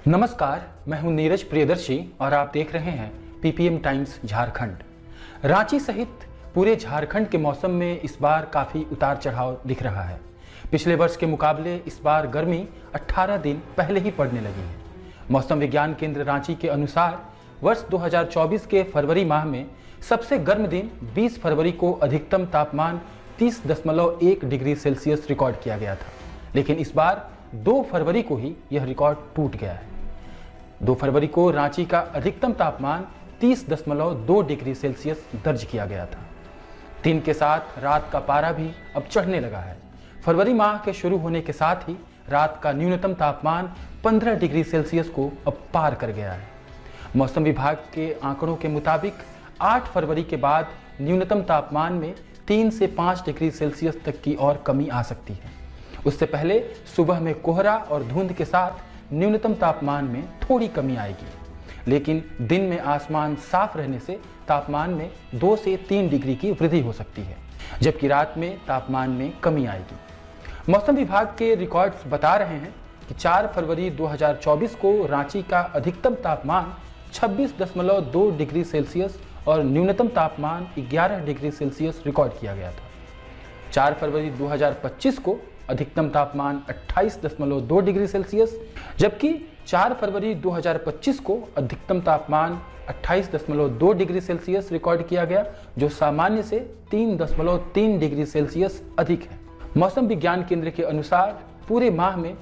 नमस्कार, मैं हूं नीरज प्रियदर्शी और आप देख रहे हैं पीपीएम टाइम्स झारखंड। रांची सहित पूरे झारखंड के मौसम में इस बार काफ़ी उतार चढ़ाव दिख रहा है। पिछले वर्ष के मुकाबले इस बार गर्मी 18 दिन पहले ही पड़ने लगी है। मौसम विज्ञान केंद्र रांची के अनुसार वर्ष 2024 के फरवरी माह में सबसे गर्म दिन 20 फरवरी को अधिकतम तापमान 30.1 डिग्री सेल्सियस रिकॉर्ड किया गया था, लेकिन इस बार 2 फरवरी को ही यह रिकॉर्ड टूट गया है। 2 फरवरी को रांची का अधिकतम तापमान 30.2 डिग्री सेल्सियस दर्ज किया गया था। दिन के साथ रात का पारा भी अब चढ़ने लगा है। फरवरी माह के शुरू होने के साथ ही रात का न्यूनतम तापमान 15 डिग्री सेल्सियस को अब पार कर गया है। मौसम विभाग के आंकड़ों के मुताबिक 8 फरवरी के बाद न्यूनतम तापमान में 3 से 5 डिग्री सेल्सियस तक की और कमी आ सकती है। उससे पहले सुबह में कोहरा और धुंध के साथ न्यूनतम तापमान में थोड़ी कमी आएगी, लेकिन दिन में आसमान साफ रहने से तापमान में 2 से 3 डिग्री की वृद्धि हो सकती है, जबकि रात में तापमान में कमी आएगी। मौसम विभाग के रिकॉर्ड्स बता रहे हैं कि 4 फरवरी 2024 को रांची का अधिकतम तापमान 26.2 डिग्री सेल्सियस और न्यूनतम तापमान 11 डिग्री सेल्सियस रिकॉर्ड किया गया था। 4 फरवरी 2025 को अधिकतम तापमान 28.2 डिग्री सेल्सियस, जबकि 4 फरवरी 2025 को अधिकतम तापमान 28.2 डिग्री सेल्सियस रिकॉर्ड किया गया, जो सामान्य से 3.3 डिग्री सेल्सियस अधिक है। मौसम विज्ञान केंद्र के अनुसार पूरे माह में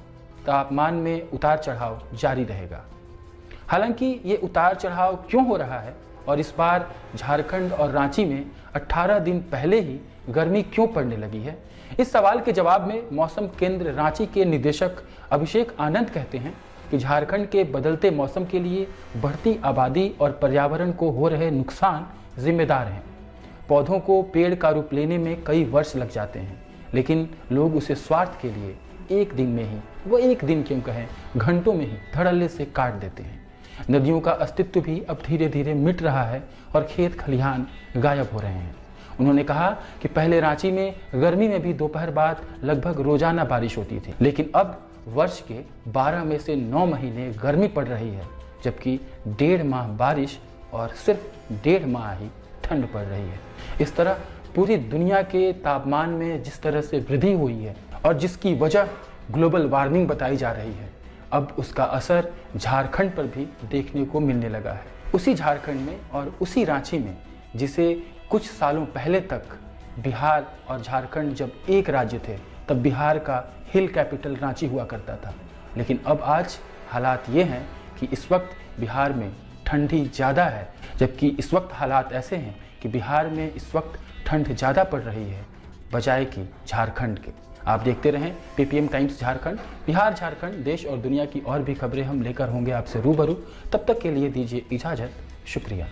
तापमान में उतार चढ़ाव जारी रहेगा। हालांकि ये उतार चढ़ाव क्यों हो रहा है और इस बार झारखंड और रांची में 18 दिन पहले ही गर्मी क्यों पड़ने लगी है, इस सवाल के जवाब में मौसम केंद्र रांची के निदेशक अभिषेक आनंद कहते हैं कि झारखंड के बदलते मौसम के लिए बढ़ती आबादी और पर्यावरण को हो रहे नुकसान जिम्मेदार हैं। पौधों को पेड़ का रूप लेने में कई वर्ष लग जाते हैं, लेकिन लोग उसे स्वार्थ के लिए एक दिन में ही, वो एक दिन क्यों कहें, घंटों में ही धड़ल्ले से काट देते हैं। नदियों का अस्तित्व भी अब धीरे धीरे मिट रहा है और खेत खलिहान गायब हो रहे हैं। उन्होंने कहा कि पहले रांची में गर्मी में भी दोपहर बाद लगभग रोजाना बारिश होती थी, लेकिन अब वर्ष के 12 में से 9 महीने गर्मी पड़ रही है, जबकि 1.5 माह बारिश और सिर्फ 1.5 माह ही ठंड पड़ रही है। इस तरह पूरी दुनिया के तापमान में जिस तरह से वृद्धि हुई है और जिसकी वजह ग्लोबल वार्मिंग बताई जा रही है, अब उसका असर झारखंड पर भी देखने को मिलने लगा है। उसी झारखंड में और उसी रांची में जिसे कुछ सालों पहले तक बिहार और झारखंड जब एक राज्य थे, तब बिहार का हिल कैपिटल रांची हुआ करता था, लेकिन अब आज हालात ये हैं कि इस वक्त बिहार में ठंडी ज़्यादा है, जबकि इस वक्त हालात ऐसे हैं कि बिहार में इस वक्त ठंड ज़्यादा पड़ रही है बजाय कि झारखंड के। आप देखते रहें पीपीएम टाइम्स झारखंड। बिहार, झारखंड, देश और दुनिया की और भी खबरें हम लेकर होंगे आपसे रूबरू। तब तक के लिए दीजिए इजाज़त। शुक्रिया।